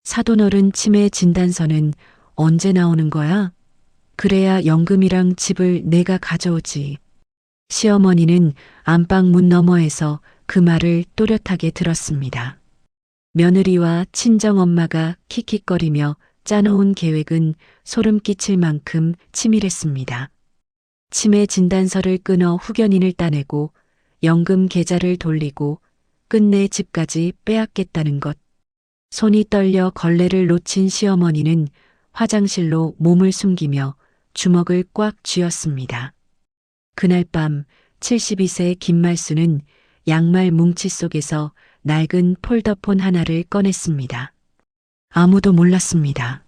사돈어른 치매 진단서는 언제 나오는 거야? 그래야 연금이랑 집을 내가 가져오지. 시어머니는 안방 문 너머에서 그 말을 또렷하게 들었습니다. 며느리와 친정엄마가 킥킥거리며 짜놓은 계획은 소름 끼칠 만큼 치밀했습니다. 치매 진단서를 끊어 후견인을 따내고 연금 계좌를 돌리고 끝내 집까지 빼앗겠다는 것. 손이 떨려 걸레를 놓친 시어머니는 화장실로 몸을 숨기며 주먹을 꽉 쥐었습니다. 그날 밤 72세 김말수는 양말 뭉치 속에서 낡은 폴더폰 하나를 꺼냈습니다. 아무도 몰랐습니다.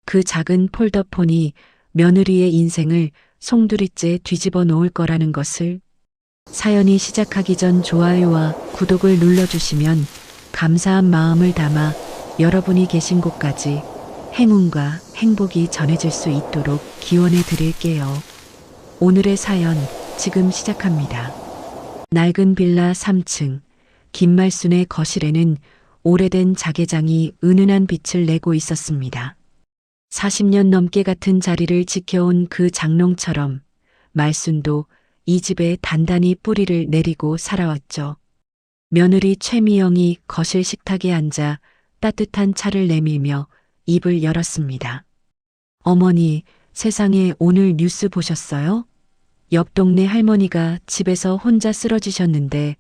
그 작은 폴더폰이 며느리의 인생을 송두리째 뒤집어 놓을 거라는 것을. 사연이 시작하기 전 좋아요와 구독을 눌러주시면 감사한 마음을 담아 여러분이 계신 곳까지 행운과 행복이 전해질 수 있도록 기원해 드릴게요. 오늘의 사연 지금 시작합니다. 낡은 빌라 3층 김말순의 거실에는 오래된 자개장이 은은한 빛을 내고 있었습니다. 40년 넘게 같은 자리를 지켜온 그 장롱처럼 말순도 이 집에 단단히 뿌리를 내리고 살아왔죠. 며느리 최미영이 거실 식탁에 앉아 따뜻한 차를 내밀며 입을 열었습니다. 어머니, 세상에 오늘 뉴스 보셨어요? 옆 동네 할머니가 집에서 혼자 쓰러지셨는데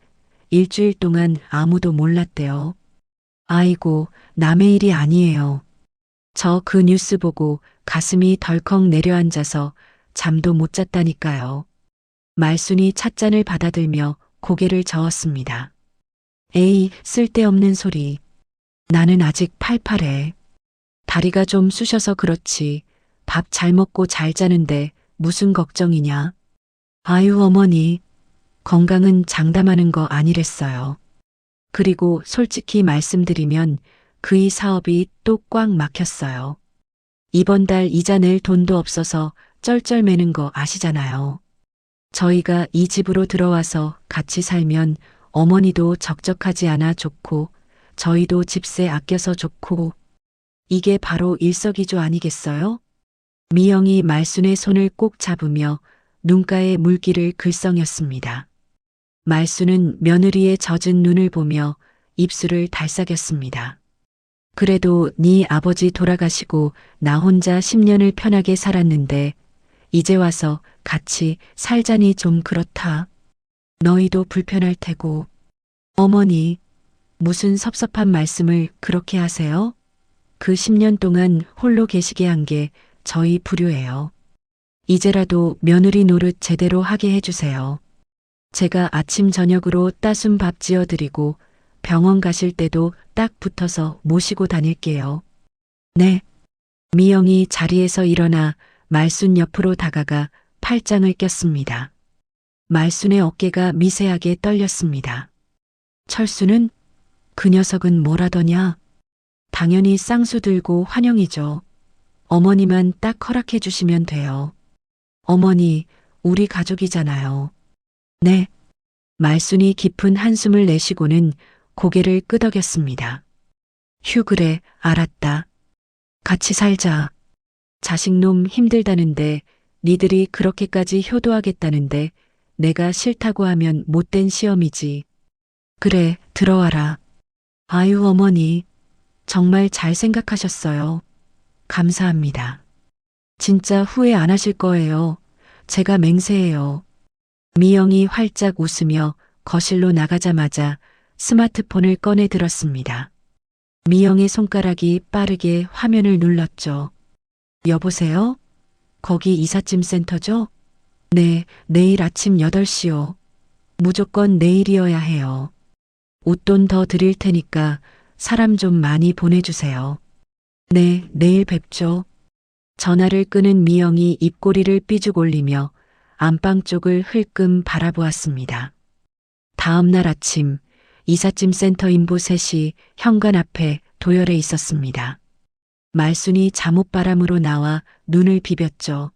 일주일 동안 아무도 몰랐대요. 아이고, 남의 일이 아니에요. 저 그 뉴스 보고 가슴이 덜컥 내려앉아서 잠도 못 잤다니까요. 말순이 찻잔을 받아들며 고개를 저었습니다. 에이, 쓸데없는 소리. 나는 아직 팔팔해. 다리가 좀 쑤셔서 그렇지. 밥 잘 먹고 잘 자는데 무슨 걱정이냐. 아유, 어머니. 건강은 장담하는 거 아니랬어요. 그리고 솔직히 말씀드리면 그이 사업이 또 꽉 막혔어요. 이번 달 이자 낼 돈도 없어서 쩔쩔매는 거 아시잖아요. 저희가 이 집으로 들어와서 같이 살면 어머니도 적적하지 않아 좋고 저희도 집세 아껴서 좋고 이게 바로 일석이조 아니겠어요? 미영이 말순의 손을 꼭 잡으며 눈가에 물기를 글썽였습니다. 말순은 며느리의 젖은 눈을 보며 입술을 달싹였습니다. 그래도 네 아버지 돌아가시고 나 혼자 10년을 편하게 살았는데 이제 와서 같이 살자니 좀 그렇다. 너희도 불편할 테고. 어머니, 무슨 섭섭한 말씀을 그렇게 하세요? 그 10년 동안 홀로 계시게 한 게 저희 불효예요. 이제라도 며느리 노릇 제대로 하게 해주세요. 제가 아침 저녁으로 따순 밥 지어드리고 병원 가실 때도 딱 붙어서 모시고 다닐게요. 네. 미영이 자리에서 일어나 말순 옆으로 다가가 팔짱을 꼈습니다. 말순의 어깨가 미세하게 떨렸습니다. 철수는? 그 녀석은 뭐라더냐? 당연히 쌍수 들고 환영이죠. 어머니만 딱 허락해 주시면 돼요. 어머니, 우리 가족이잖아요. 네. 말순이 깊은 한숨을 내쉬고는 고개를 끄덕였습니다. 휴, 그래, 알았다. 같이 살자. 자식놈 힘들다는데 니들이 그렇게까지 효도하겠다는데 내가 싫다고 하면 못된 시험이지. 그래, 들어와라. 아유, 어머니. 정말 잘 생각하셨어요. 감사합니다. 진짜 후회 안 하실 거예요. 제가 맹세해요. 미영이 활짝 웃으며 거실로 나가자마자 스마트폰을 꺼내 들었습니다. 미영의 손가락이 빠르게 화면을 눌렀죠. 여보세요? 거기 이삿짐 센터죠? 네, 내일 아침 8시요. 무조건 내일이어야 해요. 웃돈 더 드릴 테니까 사람 좀 많이 보내주세요. 네, 내일 뵙죠. 전화를 끊은 미영이 입꼬리를 삐죽 올리며 안방 쪽을 흘끔 바라보았습니다. 다음 날 아침 이삿짐 센터 인보셋이 현관 앞에 도열해 있었습니다. 말순이 잠옷바람으로 나와 눈을 비볐죠.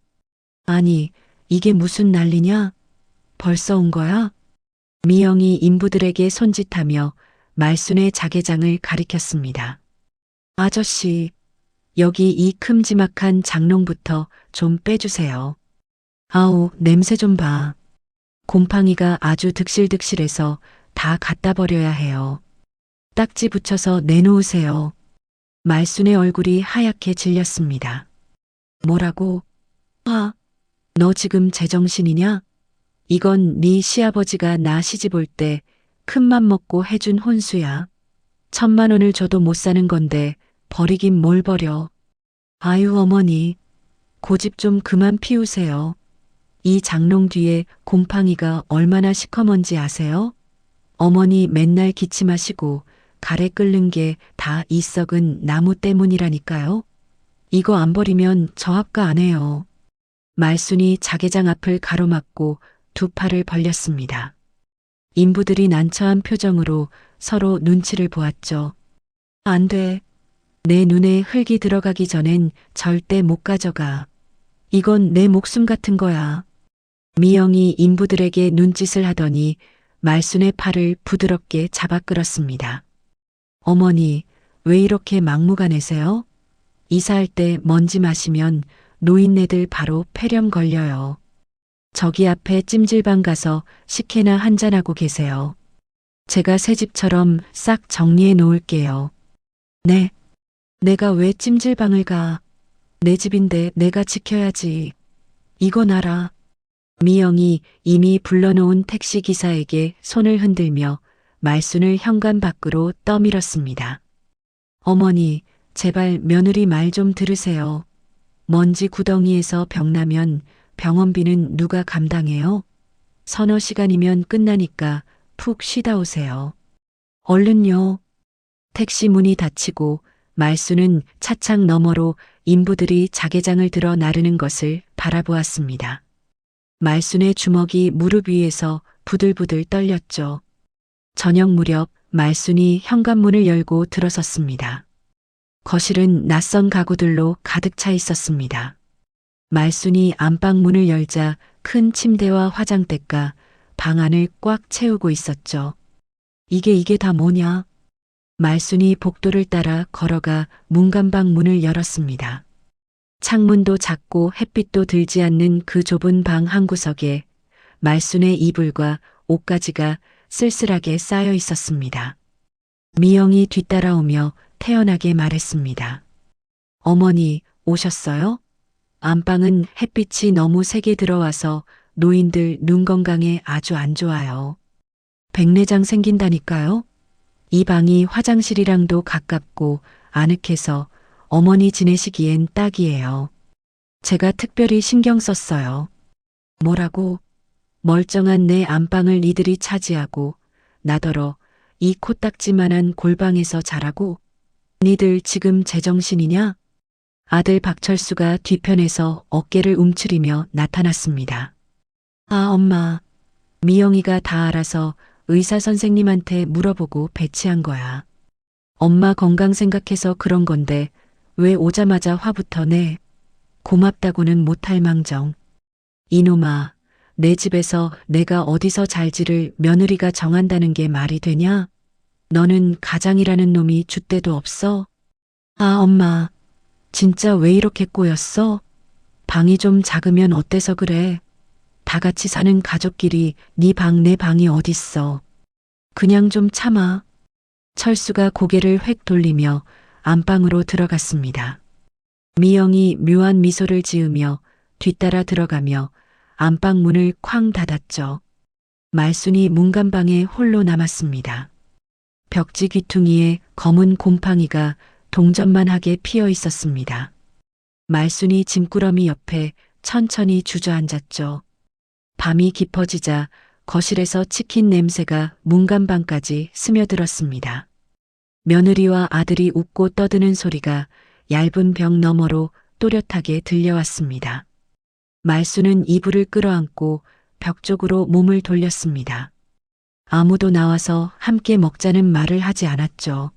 아니, 이게 무슨 난리냐? 벌써 온 거야? 미영이 인부들에게 손짓하며 말순의 자개장을 가리켰습니다. 아저씨, 여기 이 큼지막한 장롱부터 좀 빼주세요. 아우, 냄새 좀 봐. 곰팡이가 아주 득실득실해서 다 갖다 버려야 해요. 딱지 붙여서 내놓으세요. 말순의 얼굴이 하얗게 질렸습니다. 뭐라고? 아, 너 지금 제정신이냐? 이건 네 시아버지가 나 시집 올 때 큰맘 먹고 해준 혼수야. 1,000만 원을 줘도 못 사는 건데 버리긴 뭘 버려. 아유 어머니, 고집 좀 그만 피우세요. 이 장롱 뒤에 곰팡이가 얼마나 시커먼지 아세요? 어머니 맨날 기침하시고 가래 끓는 게 다 이 썩은 나무 때문이라니까요. 이거 안 버리면 저 합가 안 해요. 말순이 자개장 앞을 가로막고 두 팔을 벌렸습니다. 인부들이 난처한 표정으로 서로 눈치를 보았죠. 안 돼. 내 눈에 흙이 들어가기 전엔 절대 못 가져가. 이건 내 목숨 같은 거야. 미영이 인부들에게 눈짓을 하더니 말순의 팔을 부드럽게 잡아 끌었습니다. 어머니, 왜 이렇게 막무가내세요? 이사할 때 먼지 마시면 노인네들 바로 폐렴 걸려요. 저기 앞에 찜질방 가서 식혜나 한잔하고 계세요. 제가 새 집처럼 싹 정리해 놓을게요. 네. 내가 왜 찜질방을 가? 내 집인데 내가 지켜야지. 이건 알아. 미영이 이미 불러놓은 택시기사에게 손을 흔들며 말순을 현관 밖으로 떠밀었습니다. 어머니, 제발 며느리 말 좀 들으세요. 먼지 구덩이에서 병나면 병원비는 누가 감당해요? 서너 시간이면 끝나니까 푹 쉬다 오세요. 얼른요. 택시 문이 닫히고 말순은 차창 너머로 인부들이 자개장을 들어 나르는 것을 바라보았습니다. 말순의 주먹이 무릎 위에서 부들부들 떨렸죠. 저녁 무렵 말순이 현관문을 열고 들어섰습니다. 거실은 낯선 가구들로 가득 차 있었습니다. 말순이 안방 문을 열자 큰 침대와 화장대가 방 안을 꽉 채우고 있었죠. 이게 다 뭐냐? 말순이 복도를 따라 걸어가 문간방 문을 열었습니다. 창문도 작고 햇빛도 들지 않는 그 좁은 방 한 구석에 말순의 이불과 옷가지가 쓸쓸하게 쌓여 있었습니다. 미영이 뒤따라오며 태연하게 말했습니다. 어머니, 오셨어요? 안방은 햇빛이 너무 세게 들어와서 노인들 눈 건강에 아주 안 좋아요. 백내장 생긴다니까요? 이 방이 화장실이랑도 가깝고 아늑해서 어머니 지내시기엔 딱이에요. 제가 특별히 신경 썼어요. 뭐라고? 멀쩡한 내 안방을 이들이 차지하고 나더러 이 코딱지만한 골방에서 자라고? 니들 지금 제정신이냐? 아들 박철수가 뒤편에서 어깨를 움츠리며 나타났습니다. 아, 엄마. 미영이가 다 알아서 의사 선생님한테 물어보고 배치한 거야. 엄마 건강 생각해서 그런 건데 왜 오자마자 화부터 내? 고맙다고는 못할 망정. 이놈아, 내 집에서 내가 어디서 잘지를 며느리가 정한다는 게 말이 되냐? 너는 가장이라는 놈이 줏대도 없어? 아, 엄마. 진짜 왜 이렇게 꼬였어? 방이 좀 작으면 어때서 그래? 다 같이 사는 가족끼리 네 방 내 방이 어딨어. 그냥 좀 참아. 철수가 고개를 획 돌리며 안방으로 들어갔습니다. 미영이 묘한 미소를 지으며 뒤따라 들어가며 안방 문을 쾅 닫았죠. 말순이 문간방에 홀로 남았습니다. 벽지 귀퉁이에 검은 곰팡이가 동전만하게 피어 있었습니다. 말순이 짐꾸러미 옆에 천천히 주저앉았죠. 밤이 깊어지자 거실에서 치킨 냄새가 문간방까지 스며들었습니다. 며느리와 아들이 웃고 떠드는 소리가 얇은 벽 너머로 또렷하게 들려왔습니다. 말순은 이불을 끌어안고 벽 쪽으로 몸을 돌렸습니다. 아무도 나와서 함께 먹자는 말을 하지 않았죠.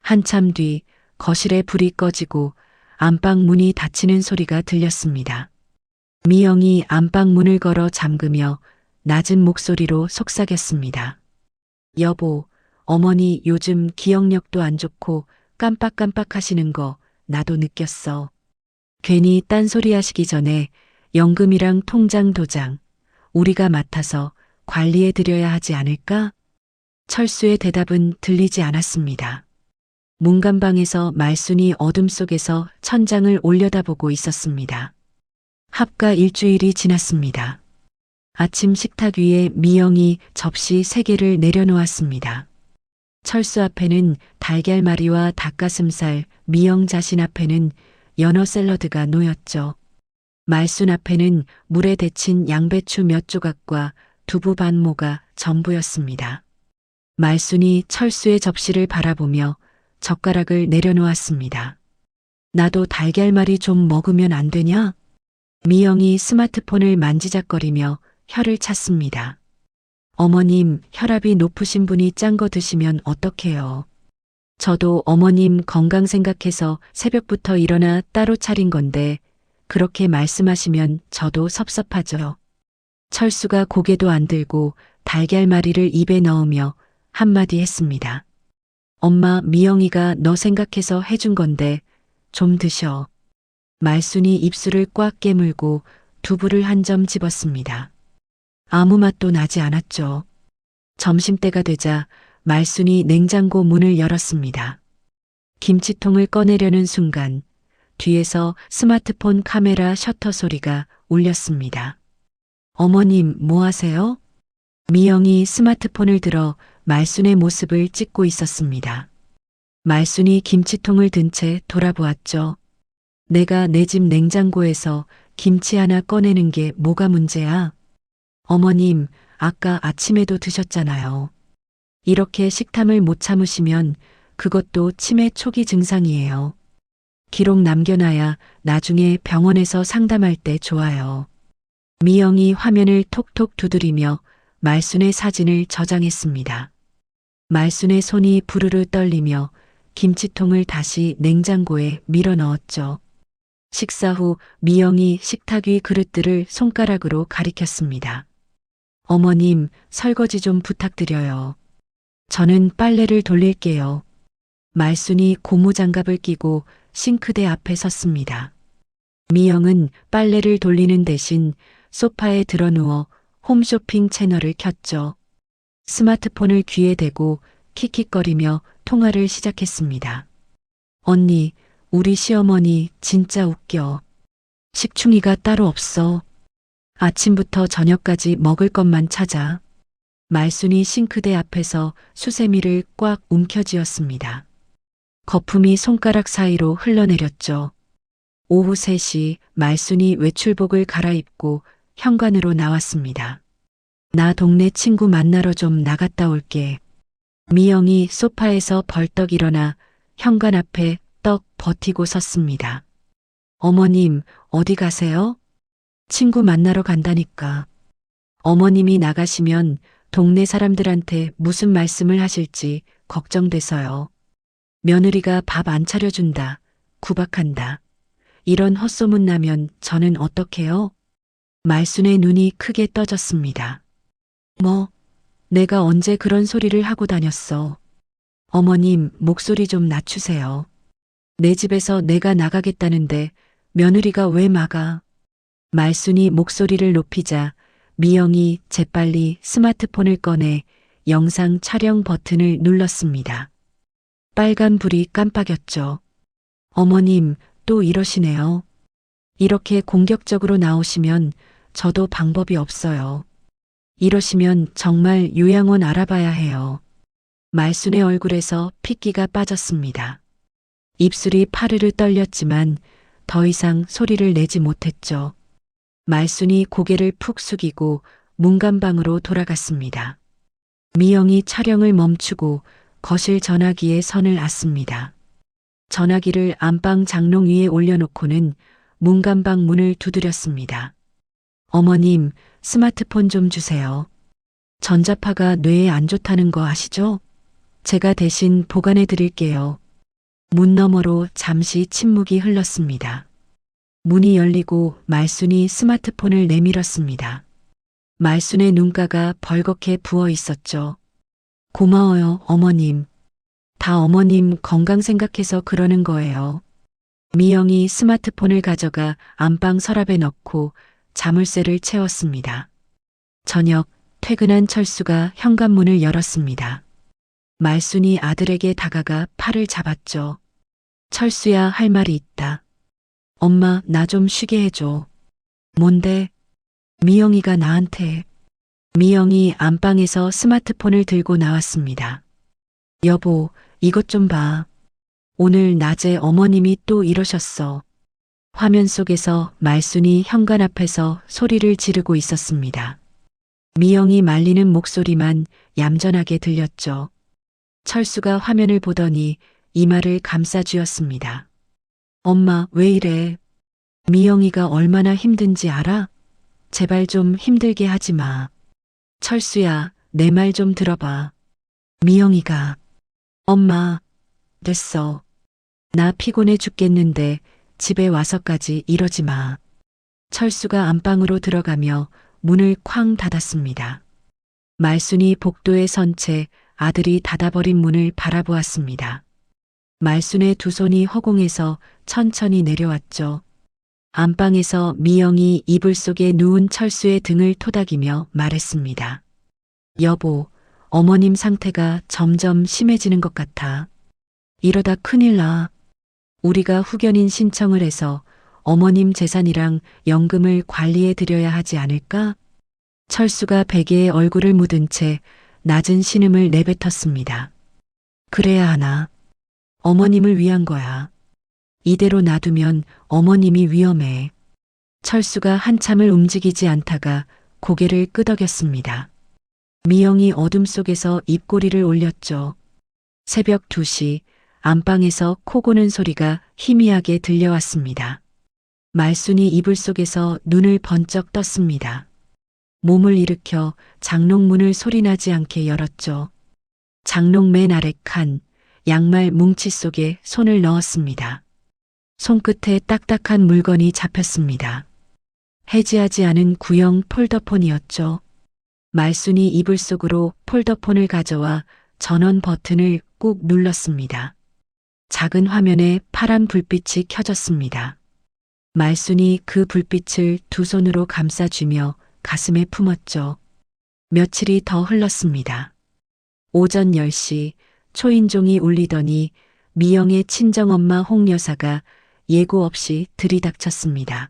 한참 뒤 거실에 불이 꺼지고 안방 문이 닫히는 소리가 들렸습니다. 미영이 안방 문을 걸어 잠그며 낮은 목소리로 속삭였습니다. 여보, 어머니 요즘 기억력도 안 좋고 깜빡깜빡 하시는 거 나도 느꼈어. 괜히 딴소리 하시기 전에 연금이랑 통장 도장 우리가 맡아서 관리해 드려야 하지 않을까? 철수의 대답은 들리지 않았습니다. 문간방에서 말순이 어둠 속에서 천장을 올려다보고 있었습니다. 합가 일주일이 지났습니다. 아침 식탁 위에 미영이 접시 3개를 내려놓았습니다. 철수 앞에는 달걀말이와 닭가슴살, 미영 자신 앞에는 연어 샐러드가 놓였죠. 말순 앞에는 물에 데친 양배추 몇 조각과 두부 반모가 전부였습니다. 말순이 철수의 접시를 바라보며 젓가락을 내려놓았습니다. 나도 달걀말이 좀 먹으면 안 되냐? 미영이 스마트폰을 만지작거리며 혀를 찼습니다. 어머님, 혈압이 높으신 분이 짠 거 드시면 어떡해요? 저도 어머님 건강 생각해서 새벽부터 일어나 따로 차린 건데 그렇게 말씀하시면 저도 섭섭하죠. 철수가 고개도 안 들고 달걀말이를 입에 넣으며 한마디 했습니다. 엄마, 미영이가 너 생각해서 해준 건데 좀 드셔. 말순이 입술을 꽉 깨물고 두부를 한 점 집었습니다. 아무 맛도 나지 않았죠. 점심때가 되자 말순이 냉장고 문을 열었습니다. 김치통을 꺼내려는 순간 뒤에서 스마트폰 카메라 셔터 소리가 울렸습니다. 어머님, 뭐 하세요? 미영이 스마트폰을 들어 말순의 모습을 찍고 있었습니다. 말순이 김치통을 든 채 돌아보았죠. 내가 내 집 냉장고에서 김치 하나 꺼내는 게 뭐가 문제야? 어머님, 아까 아침에도 드셨잖아요. 이렇게 식탐을 못 참으시면 그것도 치매 초기 증상이에요. 기록 남겨놔야 나중에 병원에서 상담할 때 좋아요. 미영이 화면을 톡톡 두드리며 말순의 사진을 저장했습니다. 말순의 손이 부르르 떨리며 김치통을 다시 냉장고에 밀어 넣었죠. 식사 후 미영이 식탁 위 그릇들을 손가락으로 가리켰습니다. 어머님, 설거지 좀 부탁드려요. 저는 빨래를 돌릴게요. 말순이 고무장갑을 끼고 싱크대 앞에 섰습니다. 미영은 빨래를 돌리는 대신 소파에 드러누워 홈쇼핑 채널을 켰죠. 스마트폰을 귀에 대고 킥킥거리며 통화를 시작했습니다. 언니, 우리 시어머니 진짜 웃겨. 식충이가 따로 없어. 아침부터 저녁까지 먹을 것만 찾아. 말순이 싱크대 앞에서 수세미를 꽉 움켜쥐었습니다. 거품이 손가락 사이로 흘러내렸죠. 오후 3시 말순이 외출복을 갈아입고 현관으로 나왔습니다. 나 동네 친구 만나러 좀 나갔다 올게. 미영이 소파에서 벌떡 일어나 현관 앞에 떡 버티고 섰습니다. 어머님, 어디 가세요? 친구 만나러 간다니까. 어머님이 나가시면 동네 사람들한테 무슨 말씀을 하실지 걱정돼서요. 며느리가 밥 안 차려준다, 구박한다. 이런 헛소문 나면 저는 어떡해요? 말순의 눈이 크게 떠졌습니다. 뭐, 내가 언제 그런 소리를 하고 다녔어. 어머님, 목소리 좀 낮추세요. 내 집에서 내가 나가겠다는데 며느리가 왜 막아? 말순이 목소리를 높이자 미영이 재빨리 스마트폰을 꺼내 영상 촬영 버튼을 눌렀습니다. 빨간 불이 깜빡였죠. 어머님, 또 이러시네요. 이렇게 공격적으로 나오시면 저도 방법이 없어요. 이러시면 정말 요양원 알아봐야 해요. 말순의 얼굴에서 핏기가 빠졌습니다. 입술이 파르르 떨렸지만 더 이상 소리를 내지 못했죠. 말순이 고개를 푹 숙이고 문간방으로 돌아갔습니다. 미영이 촬영을 멈추고 거실 전화기에 선을 놨습니다. 전화기를 안방 장롱 위에 올려놓고는 문간방 문을 두드렸습니다. 어머님, 스마트폰 좀 주세요. 전자파가 뇌에 안 좋다는 거 아시죠? 제가 대신 보관해 드릴게요. 문 너머로 잠시 침묵이 흘렀습니다. 문이 열리고 말순이 스마트폰을 내밀었습니다. 말순의 눈가가 벌겋게 부어 있었죠. 고마워요, 어머님. 다 어머님 건강 생각해서 그러는 거예요. 미영이 스마트폰을 가져가 안방 서랍에 넣고 자물쇠를 채웠습니다. 저녁 퇴근한 철수가 현관문을 열었습니다. 말순이 아들에게 다가가 팔을 잡았죠. 철수야, 할 말이 있다. 엄마, 나 좀 쉬게 해줘. 뭔데? 미영이가 나한테. 미영이 안방에서 스마트폰을 들고 나왔습니다. 여보, 이것 좀 봐. 오늘 낮에 어머님이 또 이러셨어. 화면 속에서 말순이 현관 앞에서 소리를 지르고 있었습니다. 미영이 말리는 목소리만 얌전하게 들렸죠. 철수가 화면을 보더니 이마를 감싸쥐었습니다. 엄마, 왜 이래? 미영이가 얼마나 힘든지 알아? 제발 좀 힘들게 하지 마. 철수야, 내 말 좀 들어봐. 미영이가. 엄마, 됐어. 나 피곤해 죽겠는데 집에 와서까지 이러지 마. 철수가 안방으로 들어가며 문을 쾅 닫았습니다. 말순이 복도에 선 채 아들이 닫아버린 문을 바라보았습니다. 말순의 두 손이 허공에서 천천히 내려왔죠. 안방에서 미영이 이불 속에 누운 철수의 등을 토닥이며 말했습니다. 여보, 어머님 상태가 점점 심해지는 것 같아. 이러다 큰일 나. 우리가 후견인 신청을 해서 어머님 재산이랑 연금을 관리해 드려야 하지 않을까? 철수가 베개에 얼굴을 묻은 채 낮은 신음을 내뱉었습니다. 그래야 하나. 어머님을 위한 거야. 이대로 놔두면 어머님이 위험해. 철수가 한참을 움직이지 않다가 고개를 끄덕였습니다. 미영이 어둠 속에서 입꼬리를 올렸죠. 새벽 2시 안방에서 코 고는 소리가 희미하게 들려왔습니다. 말순이 이불 속에서 눈을 번쩍 떴습니다. 몸을 일으켜 장롱문을 소리나지 않게 열었죠. 장롱 맨 아래 칸, 양말 뭉치 속에 손을 넣었습니다. 손끝에 딱딱한 물건이 잡혔습니다. 해지하지 않은 구형 폴더폰이었죠. 말순이 이불 속으로 폴더폰을 가져와 전원 버튼을 꾹 눌렀습니다. 작은 화면에 파란 불빛이 켜졌습니다. 말순이 그 불빛을 두 손으로 감싸쥐며 가슴에 품었죠. 며칠이 더 흘렀습니다. 오전 10시 초인종이 울리더니 미영의 친정엄마 홍 여사가 예고 없이 들이닥쳤습니다.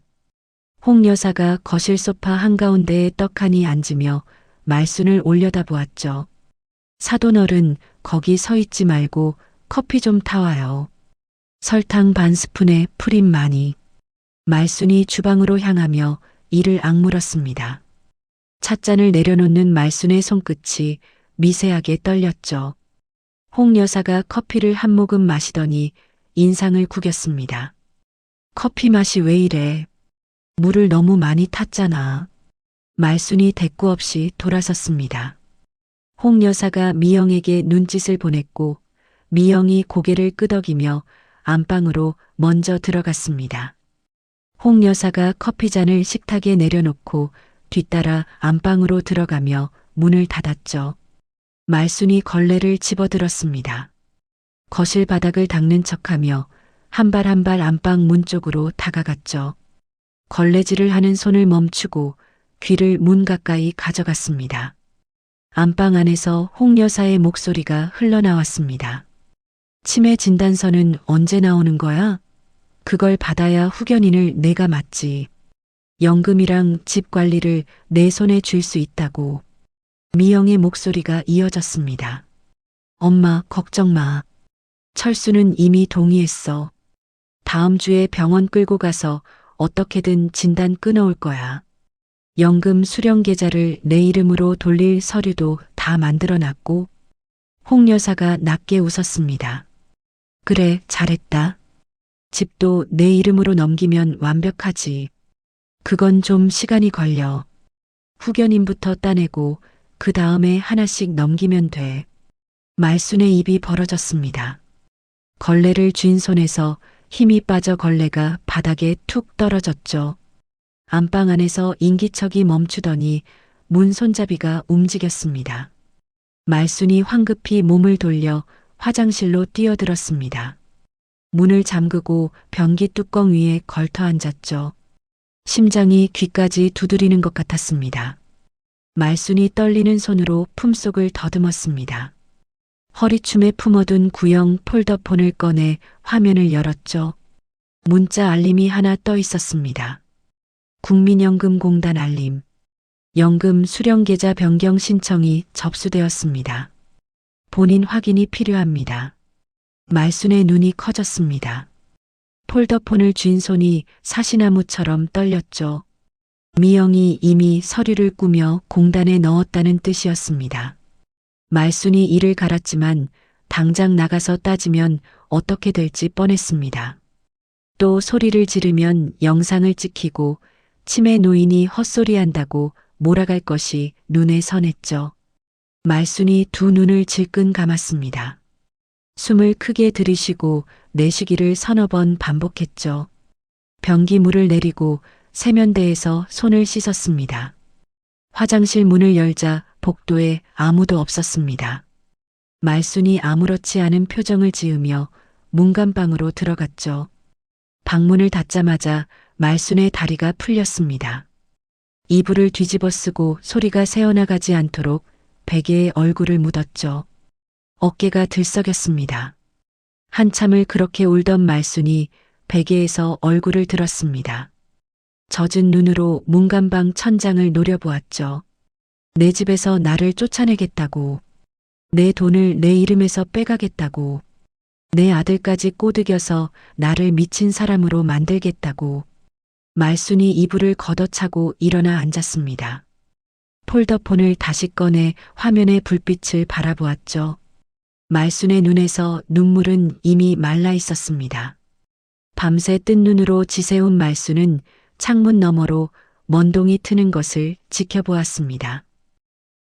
홍 여사가 거실 소파 한가운데에 떡하니 앉으며 말순을 올려다보았죠. 사돈어른, 거기 서 있지 말고 커피 좀 타와요. 설탕 반 스푼에 프림 많이. 말순이 주방으로 향하며 이를 악물었습니다. 찻잔을 내려놓는 말순의 손끝이 미세하게 떨렸죠. 홍 여사가 커피를 한 모금 마시더니 인상을 구겼습니다. 커피 맛이 왜 이래? 물을 너무 많이 탔잖아. 말순이 대꾸 없이 돌아섰습니다. 홍 여사가 미영에게 눈짓을 보냈고 미영이 고개를 끄덕이며 안방으로 먼저 들어갔습니다. 홍 여사가 커피잔을 식탁에 내려놓고 뒤따라 안방으로 들어가며 문을 닫았죠. 말순이 걸레를 집어들었습니다. 거실 바닥을 닦는 척하며 한 발 한 발 안방 문 쪽으로 다가갔죠. 걸레질을 하는 손을 멈추고 귀를 문 가까이 가져갔습니다. 안방 안에서 홍 여사의 목소리가 흘러나왔습니다. 치매 진단서는 언제 나오는 거야? 그걸 받아야 후견인을 내가 맡지. 연금이랑 집 관리를 내 손에 줄 수 있다고. 미영의 목소리가 이어졌습니다. 엄마, 걱정 마. 철수는 이미 동의했어. 다음 주에 병원 끌고 가서 어떻게든 진단 끊어올 거야. 연금 수령 계좌를 내 이름으로 돌릴 서류도 다 만들어놨고. 홍 여사가 낮게 웃었습니다. 그래, 잘했다. 집도 내 이름으로 넘기면 완벽하지. 그건 좀 시간이 걸려. 후견인부터 따내고 그 다음에 하나씩 넘기면 돼. 말순의 입이 벌어졌습니다. 걸레를 쥔 손에서 힘이 빠져 걸레가 바닥에 툭 떨어졌죠. 안방 안에서 인기척이 멈추더니 문 손잡이가 움직였습니다. 말순이 황급히 몸을 돌려 화장실로 뛰어들었습니다. 문을 잠그고 변기 뚜껑 위에 걸터 앉았죠. 심장이 귀까지 두드리는 것 같았습니다. 말순이 떨리는 손으로 품속을 더듬었습니다. 허리춤에 품어둔 구형 폴더폰을 꺼내 화면을 열었죠. 문자 알림이 하나 떠 있었습니다. 국민연금공단 알림. 연금 수령계좌 변경 신청이 접수되었습니다. 본인 확인이 필요합니다. 말순의 눈이 커졌습니다. 폴더폰을 쥔 손이 사시나무처럼 떨렸죠. 미영이 이미 서류를 꾸며 공단에 넣었다는 뜻이었습니다. 말순이 이를 갈았지만 당장 나가서 따지면 어떻게 될지 뻔했습니다. 또 소리를 지르면 영상을 찍히고 치매 노인이 헛소리한다고 몰아갈 것이 눈에 선했죠. 말순이 두 눈을 질끈 감았습니다. 숨을 크게 들이쉬고 내쉬기를 서너 번 반복했죠. 변기물을 내리고 세면대에서 손을 씻었습니다. 화장실 문을 열자 복도에 아무도 없었습니다. 말순이 아무렇지 않은 표정을 지으며 문간방으로 들어갔죠. 방문을 닫자마자 말순의 다리가 풀렸습니다. 이불을 뒤집어 쓰고 소리가 새어나가지 않도록 베개에 얼굴을 묻었죠. 어깨가 들썩였습니다. 한참을 그렇게 울던 말순이 베개에서 얼굴을 들었습니다. 젖은 눈으로 문간방 천장을 노려보았죠. 내 집에서 나를 쫓아내겠다고, 내 돈을 내 이름에서 빼가겠다고, 내 아들까지 꼬드겨서 나를 미친 사람으로 만들겠다고. 말순이 이불을 걷어차고 일어나 앉았습니다. 폴더폰을 다시 꺼내 화면의 불빛을 바라보았죠. 말순의 눈에서 눈물은 이미 말라 있었습니다. 밤새 뜬 눈으로 지새운 말순은 창문 너머로 먼동이 트는 것을 지켜보았습니다.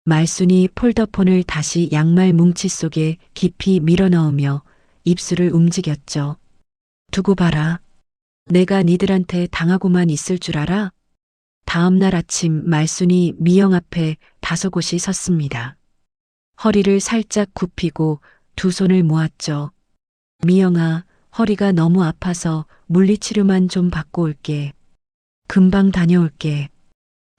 말순이 폴더폰을 다시 양말 뭉치 속에 깊이 밀어넣으며 입술을 움직였죠. 두고 봐라. 내가 니들한테 당하고만 있을 줄 알아? 다음 날 아침 말순이 미영 앞에 다소곳이 섰습니다. 허리를 살짝 굽히고 두 손을 모았죠. 미영아, 허리가 너무 아파서 물리치료만 좀 받고 올게. 금방 다녀올게.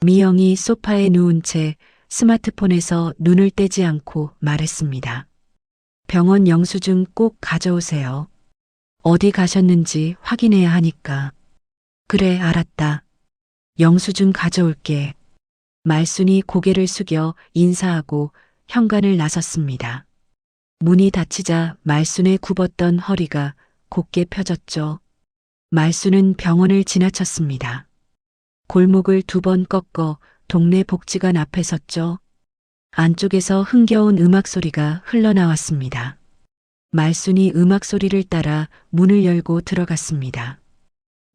미영이 소파에 누운 채 스마트폰에서 눈을 떼지 않고 말했습니다. 병원 영수증 꼭 가져오세요. 어디 가셨는지 확인해야 하니까. 그래, 알았다. 영수증 가져올게. 말순이 고개를 숙여 인사하고 현관을 나섰습니다. 문이 닫히자 말순의 굽었던 허리가 곧게 펴졌죠. 말순은 병원을 지나쳤습니다. 골목을 두 번 꺾어 동네 복지관 앞에 섰죠. 안쪽에서 흥겨운 음악 소리가 흘러나왔습니다. 말순이 음악 소리를 따라 문을 열고 들어갔습니다.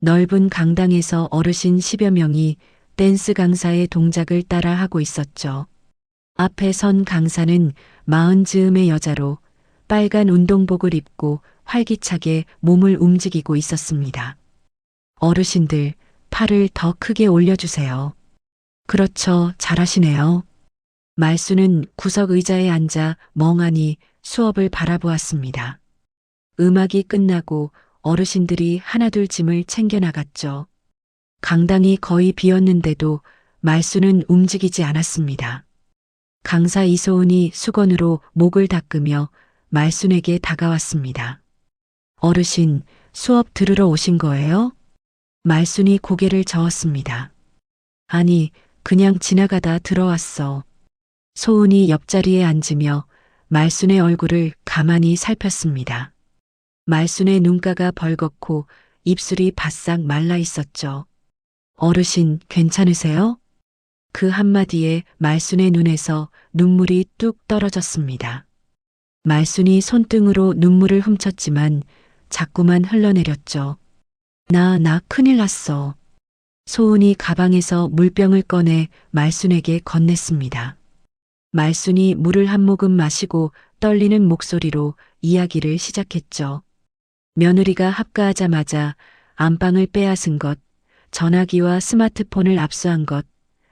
넓은 강당에서 어르신 10여 명이 댄스 강사의 동작을 따라 하고 있었죠. 앞에 선 강사는 40즈음의 여자로 빨간 운동복을 입고 활기차게 몸을 움직이고 있었습니다. 어르신들, 팔을 더 크게 올려주세요. 그렇죠, 잘하시네요. 말순은 구석 의자에 앉아 멍하니 수업을 바라보았습니다. 음악이 끝나고 어르신들이 하나둘 짐을 챙겨 나갔죠. 강당이 거의 비었는데도 말순은 움직이지 않았습니다. 강사 이소은이 수건으로 목을 닦으며 말순에게 다가왔습니다. 어르신, 수업 들으러 오신 거예요? 말순이 고개를 저었습니다. 아니, 그냥 지나가다 들어왔어. 소은이 옆자리에 앉으며 말순의 얼굴을 가만히 살폈습니다. 말순의 눈가가 벌겋고 입술이 바싹 말라 있었죠. 어르신, 괜찮으세요? 그 한마디에 말순의 눈에서 눈물이 뚝 떨어졌습니다. 말순이 손등으로 눈물을 훔쳤지만 자꾸만 흘러내렸죠. 나 큰일 났어. 소은이 가방에서 물병을 꺼내 말순에게 건넸습니다. 말순이 물을 한 모금 마시고 떨리는 목소리로 이야기를 시작했죠. 며느리가 합가하자마자 안방을 빼앗은 것, 전화기와 스마트폰을 압수한 것,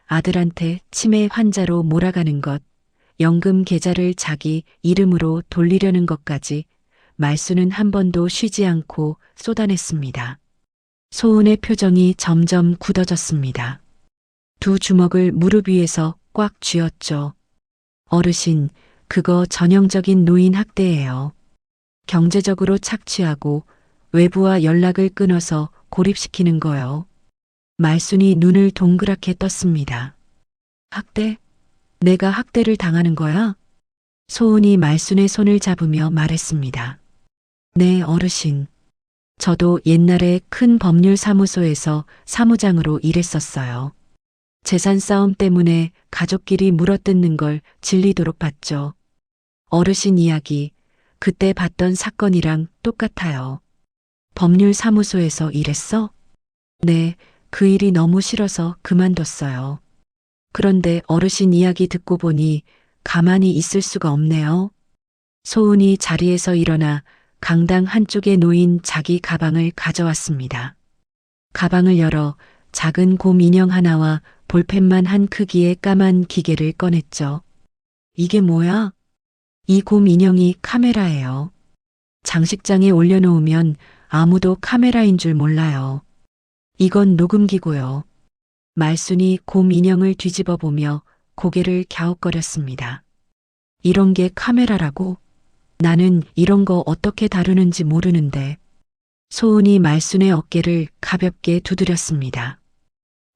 아들한테 치매 환자로 몰아가는 것, 연금 계좌를 자기 이름으로 돌리려는 것까지 말수는 한 번도 쉬지 않고 쏟아냈습니다. 소은의 표정이 점점 굳어졌습니다. 두 주먹을 무릎 위에서 꽉 쥐었죠. 어르신, 그거 전형적인 노인 학대예요. 경제적으로 착취하고 외부와 연락을 끊어서 고립시키는 거요. 말순이 눈을 동그랗게 떴습니다. 학대? 내가 학대를 당하는 거야? 소은이 말순의 손을 잡으며 말했습니다. 네, 어르신. 저도 옛날에 큰 법률 사무소에서 사무장으로 일했었어요. 재산 싸움 때문에 가족끼리 물어뜯는 걸 질리도록 봤죠. 어르신 이야기, 그때 봤던 사건이랑 똑같아요. 법률 사무소에서 일했어? 네, 그 일이 너무 싫어서 그만뒀어요. 그런데 어르신 이야기 듣고 보니 가만히 있을 수가 없네요. 소은이 자리에서 일어나 강당 한쪽에 놓인 자기 가방을 가져왔습니다. 가방을 열어 작은 곰 인형 하나와 볼펜만 한 크기의 까만 기계를 꺼냈죠. 이게 뭐야? 이 곰 인형이 카메라예요. 장식장에 올려놓으면 아무도 카메라인 줄 몰라요. 이건 녹음기고요. 말순이 곰 인형을 뒤집어 보며 고개를 갸웃거렸습니다. 이런 게 카메라라고? 나는 이런 거 어떻게 다루는지 모르는데. 소은이 말순의 어깨를 가볍게 두드렸습니다.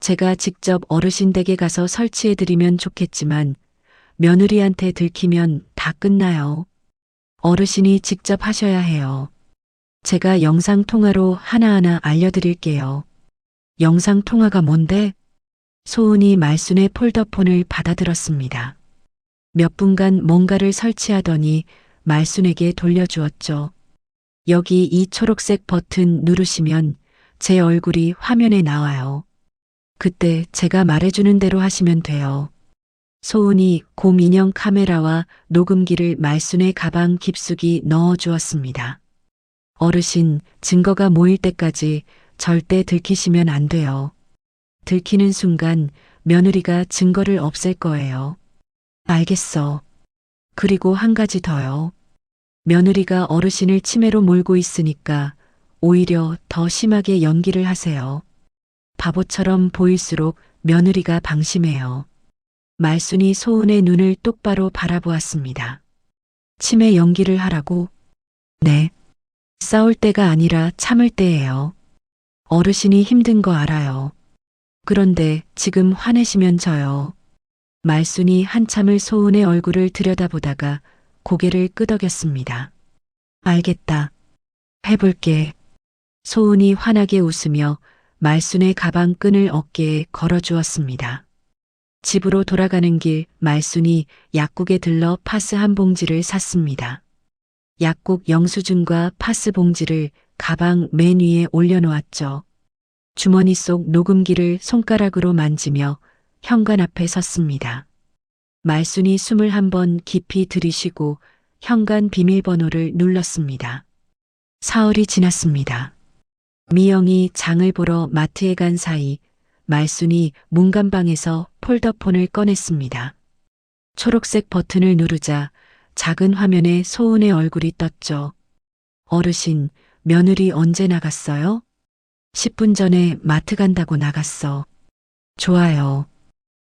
제가 직접 어르신 댁에 가서 설치해드리면 좋겠지만 며느리한테 들키면 다 끝나요. 어르신이 직접 하셔야 해요. 제가 영상통화로 하나하나 알려드릴게요. 영상통화가 뭔데? 소은이 말순의 폴더폰을 받아들었습니다. 몇 분간 뭔가를 설치하더니 말순에게 돌려주었죠. 여기 이 초록색 버튼 누르시면 제 얼굴이 화면에 나와요. 그때 제가 말해주는 대로 하시면 돼요. 소은이 곰 인형 카메라와 녹음기를 말순의 가방 깊숙이 넣어 주었습니다. 어르신, 증거가 모일 때까지 절대 들키시면 안 돼요. 들키는 순간 며느리가 증거를 없앨 거예요. 알겠어. 그리고 한 가지 더요. 며느리가 어르신을 치매로 몰고 있으니까 오히려 더 심하게 연기를 하세요. 바보처럼 보일수록 며느리가 방심해요. 말순이 소은의 눈을 똑바로 바라보았습니다. 치매 연기를 하라고? 네. 싸울 때가 아니라 참을 때예요. 어르신이 힘든 거 알아요. 그런데 지금 화내시면 져요. 말순이 한참을 소은의 얼굴을 들여다보다가 고개를 끄덕였습니다. 알겠다. 해볼게. 소은이 환하게 웃으며 말순의 가방 끈을 어깨에 걸어주었습니다. 집으로 돌아가는 길 말순이 약국에 들러 파스 한 봉지를 샀습니다. 약국 영수증과 파스 봉지를 가방 맨 위에 올려놓았죠. 주머니 속 녹음기를 손가락으로 만지며 현관 앞에 섰습니다. 말순이 숨을 한번 깊이 들이쉬고 현관 비밀번호를 눌렀습니다. 사흘이 지났습니다. 미영이 장을 보러 마트에 간 사이 말순이 문간방에서 폴더폰을 꺼냈습니다. 초록색 버튼을 누르자 작은 화면에 소은의 얼굴이 떴죠. 어르신, 며느리 언제 나갔어요? 10분 전에 마트 간다고 나갔어. 좋아요.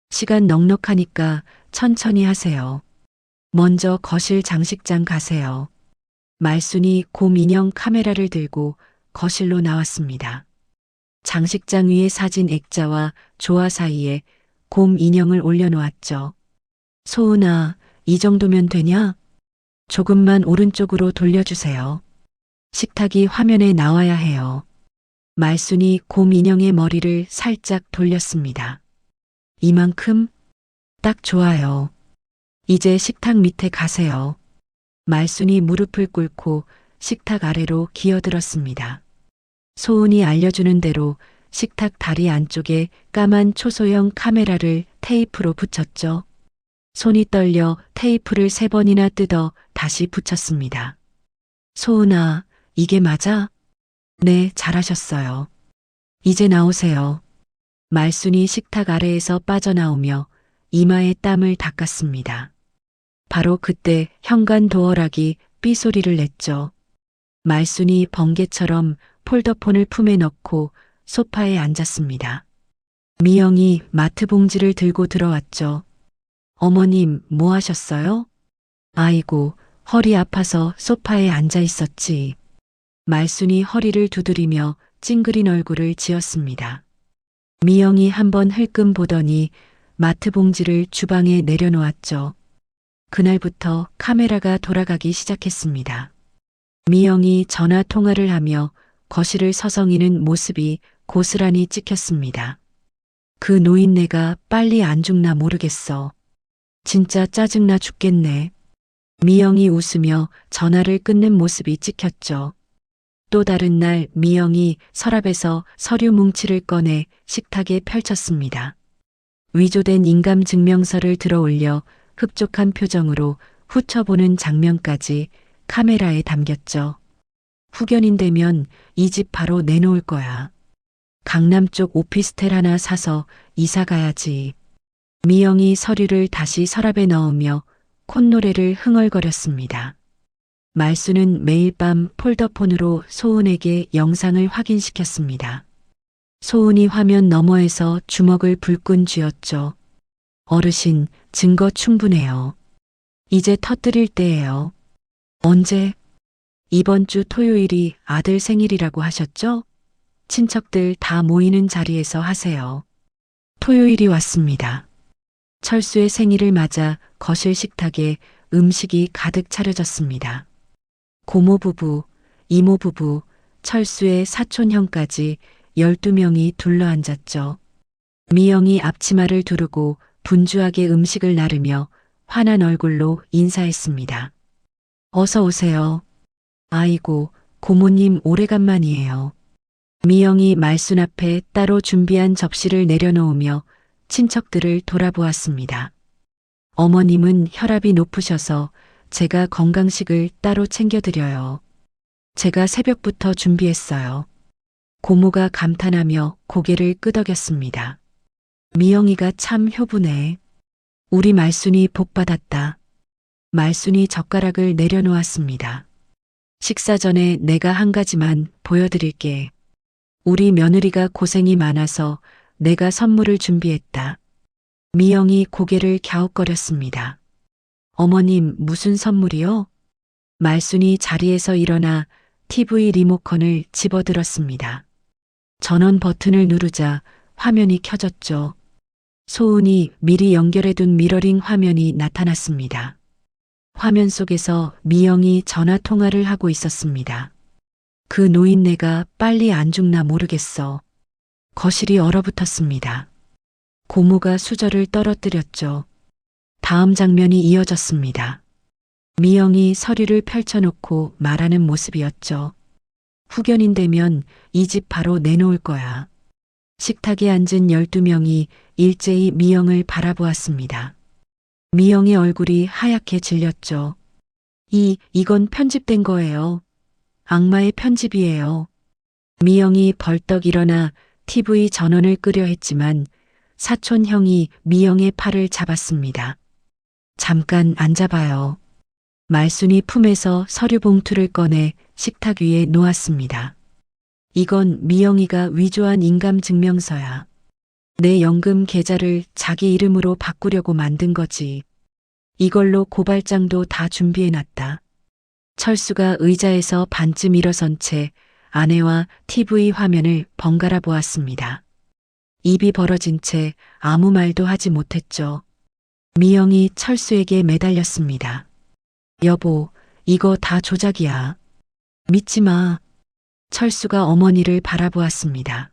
시간 넉넉하니까 천천히 하세요. 먼저 거실 장식장 가세요. 말순이 곰 인형 카메라를 들고 거실로 나왔습니다. 장식장 위에 사진 액자와 조화 사이에 곰 인형을 올려놓았죠. 소은아, 이 정도면 되냐? 조금만 오른쪽으로 돌려주세요. 식탁이 화면에 나와야 해요. 말순이 곰 인형의 머리를 살짝 돌렸습니다. 이만큼? 딱 좋아요. 이제 식탁 밑에 가세요. 말순이 무릎을 꿇고 식탁 아래로 기어들었습니다. 소은이 알려주는 대로 식탁 다리 안쪽에 까만 초소형 카메라를 테이프로 붙였죠. 손이 떨려 테이프를 3번이나 뜯어 다시 붙였습니다. 소은아, 이게 맞아? 네, 잘하셨어요. 이제 나오세요. 말순이 식탁 아래에서 빠져나오며 이마에 땀을 닦았습니다. 바로 그때 현관 도어락이 삐소리를 냈죠. 말순이 번개처럼 폴더폰을 품에 넣고 소파에 앉았습니다. 미영이 마트 봉지를 들고 들어왔죠. 어머님, 뭐 하셨어요? 아이고, 허리 아파서 소파에 앉아 있었지. 말순이 허리를 두드리며 찡그린 얼굴을 지었습니다. 미영이 한번 흘끔 보더니 마트 봉지를 주방에 내려놓았죠. 그날부터 카메라가 돌아가기 시작했습니다. 미영이 전화 통화를 하며 거실을 서성이는 모습이 고스란히 찍혔습니다. 그 노인네가 빨리 안 죽나 모르겠어. 진짜 짜증나 죽겠네. 미영이 웃으며 전화를 끊는 모습이 찍혔죠. 또 다른 날 미영이 서랍에서 서류 뭉치를 꺼내 식탁에 펼쳤습니다. 위조된 인감증명서를 들어 올려 흡족한 표정으로 훑어보는 장면까지 카메라에 담겼죠. 후견인 되면 이 집 바로 내놓을 거야. 강남 쪽 오피스텔 하나 사서 이사 가야지. 미영이 서류를 다시 서랍에 넣으며 콧노래를 흥얼거렸습니다. 말수는 매일 밤 폴더폰으로 소은에게 영상을 확인시켰습니다. 소은이 화면 너머에서 주먹을 불끈 쥐었죠. 어르신, 증거 충분해요. 이제 터뜨릴 때예요. 언제? 이번 주 토요일이 아들 생일이라고 하셨죠? 친척들 다 모이는 자리에서 하세요. 토요일이 왔습니다. 철수의 생일을 맞아 거실 식탁에 음식이 가득 차려졌습니다. 고모 부부, 이모 부부, 철수의 사촌형까지 12명이 둘러앉았죠. 미영이 앞치마를 두르고 분주하게 음식을 나르며 환한 얼굴로 인사했습니다. 어서 오세요. 아이고, 고모님 오래간만이에요. 미영이 말순 앞에 따로 준비한 접시를 내려놓으며 친척들을 돌아보았습니다. 어머님은 혈압이 높으셔서 제가 건강식을 따로 챙겨드려요. 제가 새벽부터 준비했어요. 고모가 감탄하며 고개를 끄덕였습니다. 미영이가 참 효부네. 우리 말순이 복받았다. 말순이 젓가락을 내려놓았습니다. 식사 전에 내가 한 가지만 보여드릴게. 우리 며느리가 고생이 많아서 내가 선물을 준비했다. 미영이 고개를 갸웃거렸습니다. 어머님, 무슨 선물이요? 말순이 자리에서 일어나 TV 리모컨을 집어들었습니다. 전원 버튼을 누르자 화면이 켜졌죠. 소은이 미리 연결해둔 미러링 화면이 나타났습니다. 화면 속에서 미영이 전화 통화를 하고 있었습니다. 그 노인네가 빨리 안 죽나 모르겠어. 거실이 얼어붙었습니다. 고모가 수저를 떨어뜨렸죠. 다음 장면이 이어졌습니다. 미영이 서류를 펼쳐놓고 말하는 모습이었죠. 후견인 되면 이 집 바로 내놓을 거야. 식탁에 앉은 12명이 일제히 미영을 바라보았습니다. 미영의 얼굴이 하얗게 질렸죠. 이건 편집된 거예요. 악마의 편집이에요. 미영이 벌떡 일어나 TV 전원을 끄려 했지만 사촌 형이 미영의 팔을 잡았습니다. 잠깐 앉아봐요. 말순이 품에서 서류 봉투를 꺼내 식탁 위에 놓았습니다. 이건 미영이가 위조한 인감증명서야. 내 연금 계좌를 자기 이름으로 바꾸려고 만든 거지. 이걸로 고발장도 다 준비해놨다. 철수가 의자에서 반쯤 일어선 채 아내와 TV 화면을 번갈아 보았습니다. 입이 벌어진 채 아무 말도 하지 못했죠. 미영이 철수에게 매달렸습니다. 여보, 이거 다 조작이야. 믿지 마. 철수가 어머니를 바라보았습니다.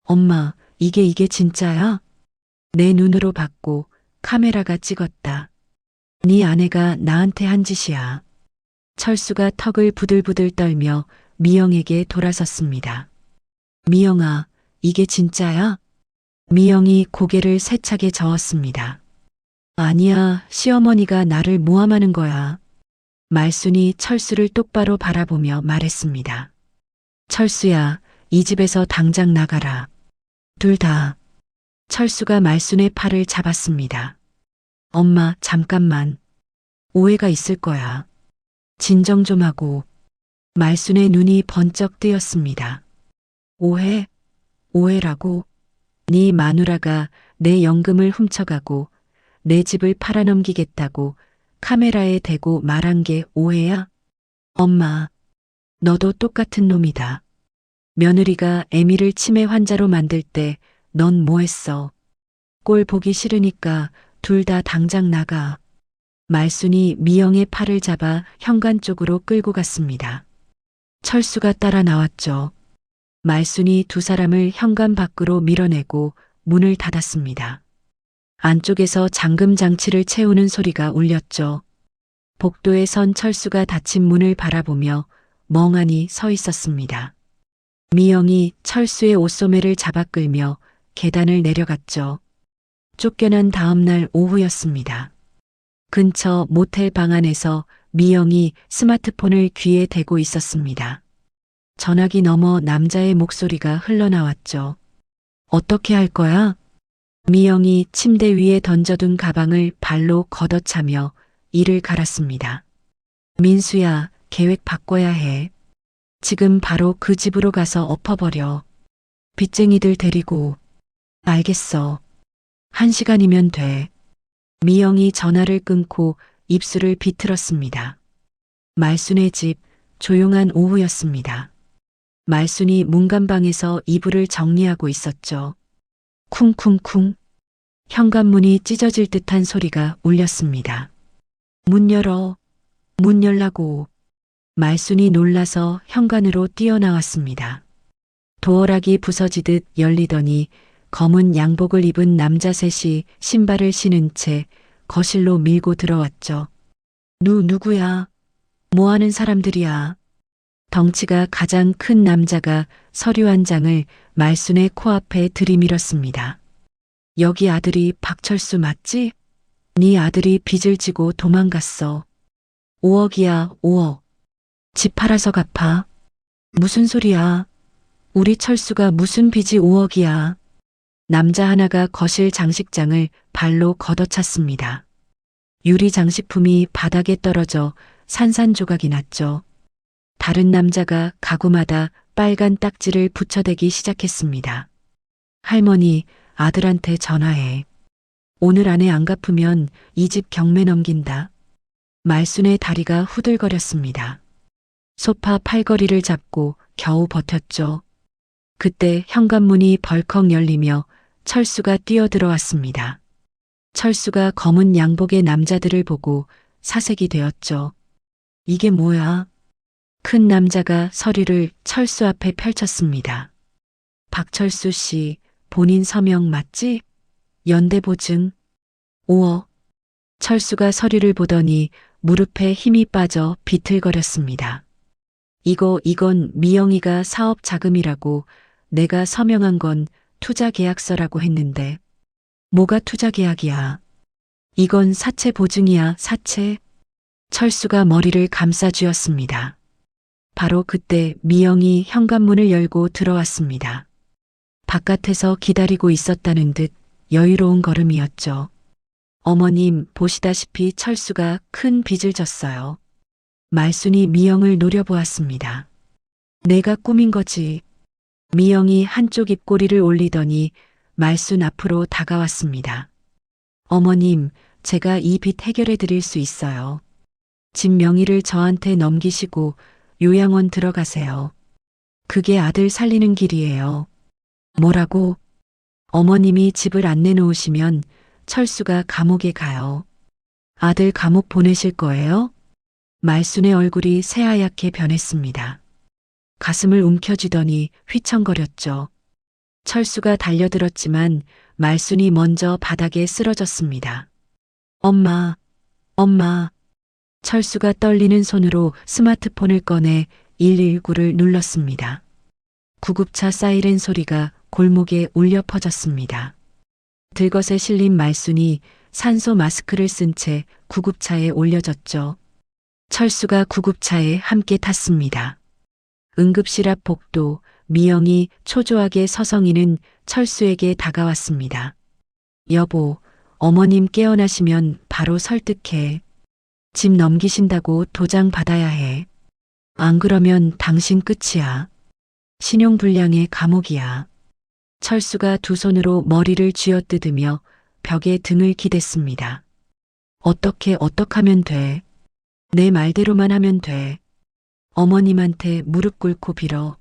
엄마, 이게 진짜야? 내 눈으로 봤고 카메라가 찍었다. 네 아내가 나한테 한 짓이야. 철수가 턱을 부들부들 떨며 미영에게 돌아섰습니다. 미영아, 이게 진짜야? 미영이 고개를 세차게 저었습니다. 아니야, 시어머니가 나를 모함하는 거야. 말순이 철수를 똑바로 바라보며 말했습니다. 철수야, 이 집에서 당장 나가라. 둘 다. 철수가 말순의 팔을 잡았습니다. 엄마, 잠깐만. 오해가 있을 거야. 진정 좀 하고. 말순의 눈이 번쩍 뜨였습니다. 오해? 오해라고? 네 마누라가 내 연금을 훔쳐가고 내 집을 팔아넘기겠다고 카메라에 대고 말한 게 오해야? 엄마, 너도 똑같은 놈이다. 며느리가 애미를 치매 환자로 만들 때 넌 뭐 했어? 꼴 보기 싫으니까 둘 다 당장 나가. 말순이 미영의 팔을 잡아 현관 쪽으로 끌고 갔습니다. 철수가 따라 나왔죠. 말순이 두 사람을 현관 밖으로 밀어내고 문을 닫았습니다. 안쪽에서 잠금 장치를 채우는 소리가 울렸죠. 복도에 선 철수가 닫힌 문을 바라보며 멍하니 서 있었습니다. 미영이 철수의 옷소매를 잡아 끌며 계단을 내려갔죠. 쫓겨난 다음 날 오후였습니다. 근처 모텔 방 안에서 미영이 스마트폰을 귀에 대고 있었습니다. 전화기 너머 남자의 목소리가 흘러나왔죠. 어떻게 할 거야? 미영이 침대 위에 던져둔 가방을 발로 걷어차며 이를 갈았습니다. 민수야, 계획 바꿔야 해. 지금 바로 그 집으로 가서 엎어버려. 빚쟁이들 데리고. 알겠어. 1시간이면 돼. 미영이 전화를 끊고 입술을 비틀었습니다. 말순의 집, 조용한 오후였습니다. 말순이 문간방에서 이불을 정리하고 있었죠. 쿵쿵쿵. 현관문이 찢어질 듯한 소리가 울렸습니다. 문 열어. 문 열라고. 말순이 놀라서 현관으로 뛰어나왔습니다. 도어락이 부서지듯 열리더니 검은 양복을 입은 남자 셋이 신발을 신은 채 거실로 밀고 들어왔죠. 누구야? 뭐 하는 사람들이야? 덩치가 가장 큰 남자가 서류 한 장을 말순의 코앞에 들이밀었습니다. 여기 아들이 박철수 맞지? 네 아들이 빚을 지고 도망갔어. 5억이야, 5억. 집 팔아서 갚아. 무슨 소리야? 우리 철수가 무슨 빚이 5억이야. 남자 하나가 거실 장식장을 발로 걷어찼습니다. 유리 장식품이 바닥에 떨어져 산산조각이 났죠. 다른 남자가 가구마다 빨간 딱지를 붙여대기 시작했습니다. 할머니, 아들한테 전화해. 오늘 안에 안 갚으면 이 집 경매 넘긴다. 말순의 다리가 후들거렸습니다. 소파 팔걸이를 잡고 겨우 버텼죠. 그때 현관문이 벌컥 열리며 철수가 뛰어들어왔습니다. 철수가 검은 양복의 남자들을 보고 사색이 되었죠. 이게 뭐야? 큰 남자가 서류를 철수 앞에 펼쳤습니다. 박철수 씨, 본인 서명 맞지? 연대보증 5억. 철수가 서류를 보더니 무릎에 힘이 빠져 비틀거렸습니다. 이건 미영이가 사업 자금이라고 내가 서명한 건 투자 계약서라고 했는데. 뭐가 투자 계약이야? 이건 사채 보증이야, 사채. 철수가 머리를 감싸쥐었습니다. 바로 그때 미영이 현관문을 열고 들어왔습니다. 바깥에서 기다리고 있었다는 듯 여유로운 걸음이었죠. 어머님, 보시다시피 철수가 큰 빚을 졌어요. 말순이 미영을 노려보았습니다. 내가 꾸민 거지. 미영이 한쪽 입꼬리를 올리더니 말순 앞으로 다가왔습니다. 어머님, 제가 이 빚 해결해 드릴 수 있어요. 집 명의를 저한테 넘기시고 요양원 들어가세요. 그게 아들 살리는 길이에요. 뭐라고? 어머님이 집을 안 내놓으시면 철수가 감옥에 가요. 아들 감옥 보내실 거예요? 말순의 얼굴이 새하얗게 변했습니다. 가슴을 움켜쥐더니 휘청거렸죠. 철수가 달려들었지만 말순이 먼저 바닥에 쓰러졌습니다. 엄마, 엄마. 철수가 떨리는 손으로 스마트폰을 꺼내 119를 눌렀습니다. 구급차 사이렌 소리가 골목에 울려 퍼졌습니다. 들것에 실린 말순이 산소 마스크를 쓴 채 구급차에 올려졌죠. 철수가 구급차에 함께 탔습니다. 응급실 앞 복도, 미영이 초조하게 서성이는 철수에게 다가왔습니다. 여보, 어머님 깨어나시면 바로 설득해. 집 넘기신다고 도장 받아야 해. 안 그러면 당신 끝이야. 신용불량의 감옥이야. 철수가 두 손으로 머리를 쥐어뜯으며 벽에 등을 기댔습니다. 어떻게 하면 돼? 내 말대로만 하면 돼. 어머님한테 무릎 꿇고 빌어.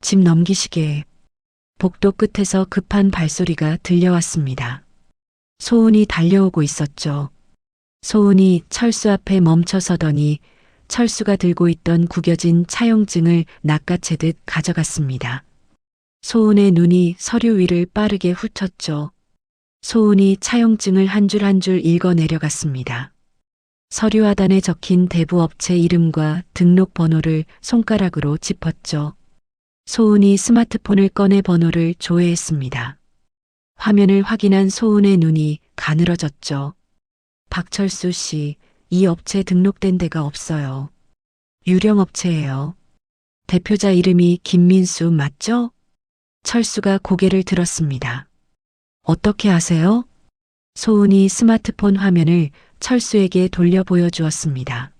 집 넘기시게. 복도 끝에서 급한 발소리가 들려왔습니다. 소은이 달려오고 있었죠. 소은이 철수 앞에 멈춰서더니 철수가 들고 있던 구겨진 차용증을 낚아채듯 가져갔습니다. 소은의 눈이 서류 위를 빠르게 훑었죠. 소은이 차용증을 한 줄 한 줄 읽어 내려갔습니다. 서류 하단에 적힌 대부업체 이름과 등록번호를 손가락으로 짚었죠. 소은이 스마트폰을 꺼내 번호를 조회했습니다. 화면을 확인한 소은의 눈이 가늘어졌죠. 박철수 씨, 이 업체 등록된 데가 없어요. 유령업체예요. 대표자 이름이 김민수 맞죠? 철수가 고개를 들었습니다. 어떻게 아세요? 소은이 스마트폰 화면을 철수에게 돌려 보여주었습니다.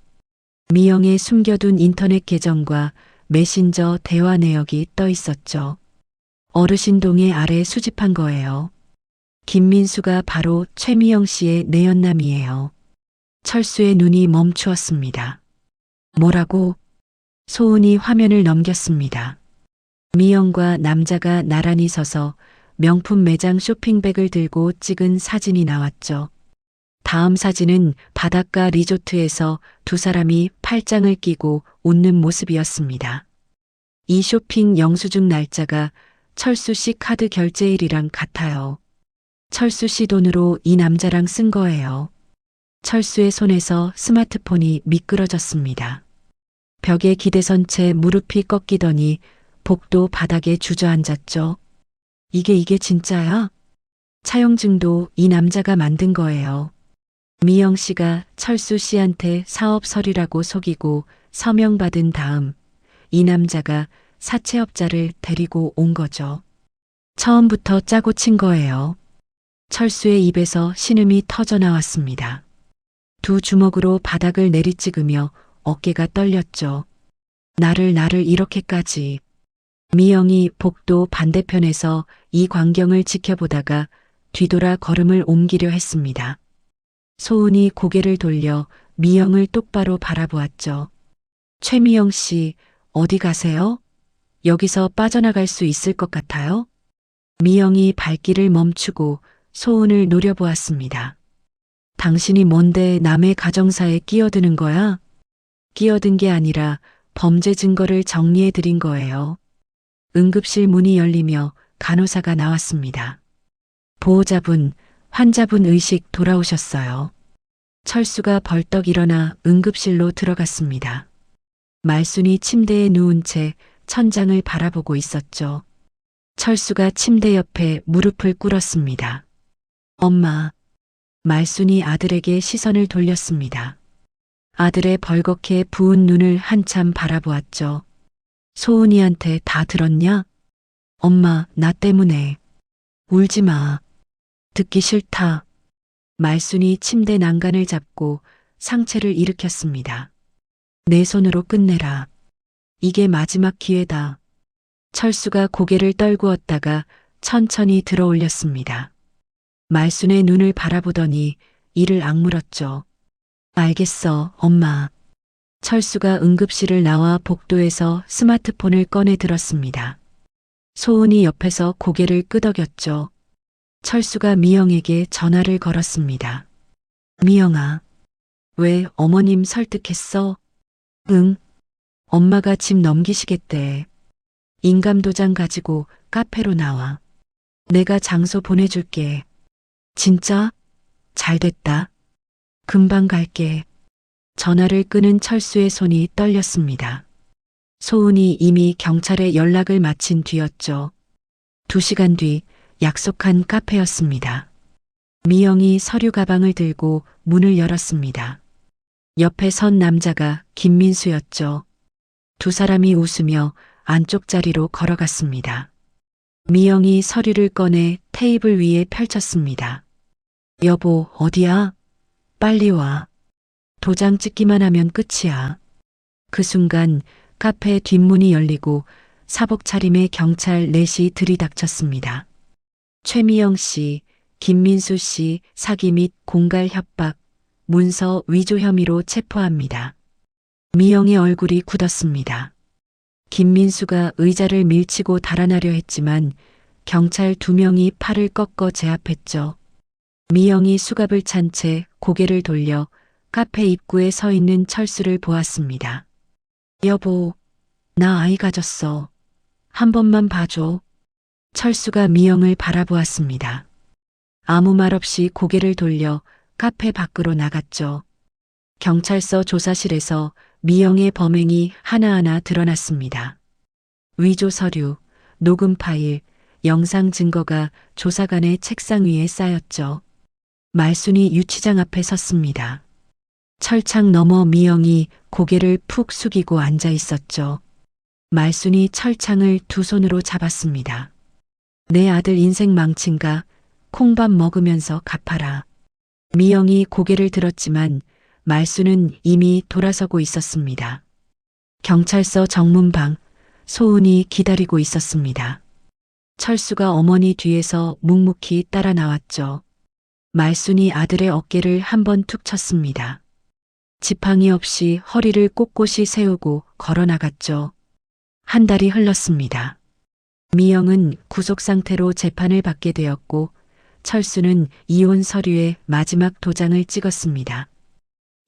미영의 숨겨둔 인터넷 계정과 메신저 대화 내역이 떠 있었죠. 어르신 동의 아래 수집한 거예요. 김민수가 바로 최미영 씨의 내연남이에요. 철수의 눈이 멈추었습니다. 뭐라고? 소은이 화면을 넘겼습니다. 미영과 남자가 나란히 서서 명품 매장 쇼핑백을 들고 찍은 사진이 나왔죠. 다음 사진은 바닷가 리조트에서 두 사람이 팔짱을 끼고 웃는 모습이었습니다. 이 쇼핑 영수증 날짜가 철수 씨 카드 결제일이랑 같아요. 철수 씨 돈으로 이 남자랑 쓴 거예요. 철수의 손에서 스마트폰이 미끄러졌습니다. 벽에 기대선 채 무릎이 꺾이더니 복도 바닥에 주저앉았죠. 이게 진짜야? 차용증도 이 남자가 만든 거예요. 미영 씨가 철수 씨한테 사업 서류라고 속이고 서명받은 다음 이 남자가 사채업자를 데리고 온 거죠. 처음부터 짜고 친 거예요. 철수의 입에서 신음이 터져 나왔습니다. 두 주먹으로 바닥을 내리찍으며 어깨가 떨렸죠. 나를 이렇게까지. 미영이 복도 반대편에서 이 광경을 지켜보다가 뒤돌아 걸음을 옮기려 했습니다. 소은이 고개를 돌려 미영을 똑바로 바라보았죠. 최미영 씨, 어디 가세요? 여기서 빠져나갈 수 있을 것 같아요? 미영이 발길을 멈추고 소은을 노려보았습니다. 당신이 뭔데 남의 가정사에 끼어드는 거야? 끼어든 게 아니라 범죄 증거를 정리해 드린 거예요. 응급실 문이 열리며 간호사가 나왔습니다. 보호자분, 환자분 의식 돌아오셨어요. 철수가 벌떡 일어나 응급실로 들어갔습니다. 말순이 침대에 누운 채 천장을 바라보고 있었죠. 철수가 침대 옆에 무릎을 꿇었습니다. 엄마. 말순이 아들에게 시선을 돌렸습니다. 아들의 벌겋게 부은 눈을 한참 바라보았죠. 소은이한테 다 들었냐? 엄마, 나 때문에. 울지 마. 듣기 싫다. 말순이 침대 난간을 잡고 상체를 일으켰습니다. 내 손으로 끝내라. 이게 마지막 기회다. 철수가 고개를 떨구었다가 천천히 들어 올렸습니다. 말순의 눈을 바라보더니 이를 악물었죠. 알겠어, 엄마. 철수가 응급실을 나와 복도에서 스마트폰을 꺼내 들었습니다. 소은이 옆에서 고개를 끄덕였죠. 철수가 미영에게 전화를 걸었습니다. 미영아, 왜 어머님 설득했어? 응, 엄마가 집 넘기시겠대. 인감도장 가지고 카페로 나와. 내가 장소 보내줄게. 진짜? 잘됐다. 금방 갈게. 전화를 끄는 철수의 손이 떨렸습니다. 소은이 이미 경찰에 연락을 마친 뒤였죠. 2시간 뒤 약속한 카페였습니다. 미영이 서류 가방을 들고 문을 열었습니다. 옆에 선 남자가 김민수였죠. 두 사람이 웃으며 안쪽 자리로 걸어갔습니다. 미영이 서류를 꺼내 테이블 위에 펼쳤습니다. 여보, 어디야? 빨리 와. 도장 찍기만 하면 끝이야. 그 순간 카페 뒷문이 열리고 사복 차림의 경찰 넷이 들이닥쳤습니다. 최미영 씨, 김민수 씨 사기 및 공갈 협박, 문서 위조 혐의로 체포합니다. 미영의 얼굴이 굳었습니다. 김민수가 의자를 밀치고 달아나려 했지만 경찰 2명이 팔을 꺾어 제압했죠. 미영이 수갑을 찬 채 고개를 돌려 카페 입구에 서 있는 철수를 보았습니다. 여보, 나 아이 가졌어. 한 번만 봐줘. 철수가 미영을 바라보았습니다. 아무 말 없이 고개를 돌려 카페 밖으로 나갔죠. 경찰서 조사실에서 미영의 범행이 하나하나 드러났습니다. 위조 서류, 녹음 파일, 영상 증거가 조사관의 책상 위에 쌓였죠. 말순이 유치장 앞에 섰습니다. 철창 너머 미영이 고개를 푹 숙이고 앉아 있었죠. 말순이 철창을 두 손으로 잡았습니다. 내 아들 인생 망친가? 콩밥 먹으면서 갚아라. 미영이 고개를 들었지만 말순은 이미 돌아서고 있었습니다. 경찰서 정문방, 소은이 기다리고 있었습니다. 철수가 어머니 뒤에서 묵묵히 따라 나왔죠. 말순이 아들의 어깨를 한번 툭 쳤습니다. 지팡이 없이 허리를 꼿꼿이 세우고 걸어 나갔죠. 한 달이 흘렀습니다. 미영은 구속 상태로 재판을 받게 되었고 철수는 이혼 서류에 마지막 도장을 찍었습니다.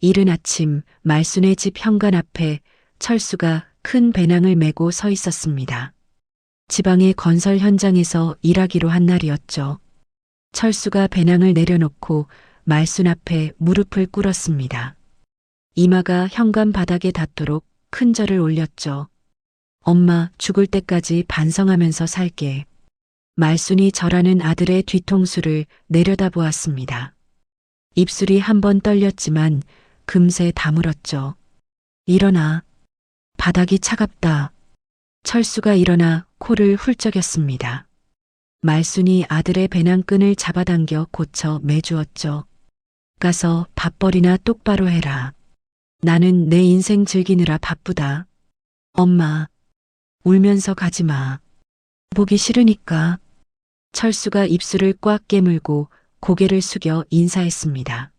이른 아침 말순의 집 현관 앞에 철수가 큰 배낭을 메고 서 있었습니다. 지방의 건설 현장에서 일하기로 한 날이었죠. 철수가 배낭을 내려놓고 말순 앞에 무릎을 꿇었습니다. 이마가 현관 바닥에 닿도록 큰 절을 올렸죠. 엄마, 죽을 때까지 반성하면서 살게. 말순이 절하는 아들의 뒤통수를 내려다보았습니다. 입술이 한번 떨렸지만 금세 다물었죠. 일어나. 바닥이 차갑다. 철수가 일어나 코를 훌쩍였습니다. 말순이 아들의 배낭끈을 잡아당겨 고쳐 매주었죠. 가서 밥벌이나 똑바로 해라. 나는 내 인생 즐기느라 바쁘다. 엄마, 울면서 가지 마. 보기 싫으니까. 철수가 입술을 꽉 깨물고 고개를 숙여 인사했습니다.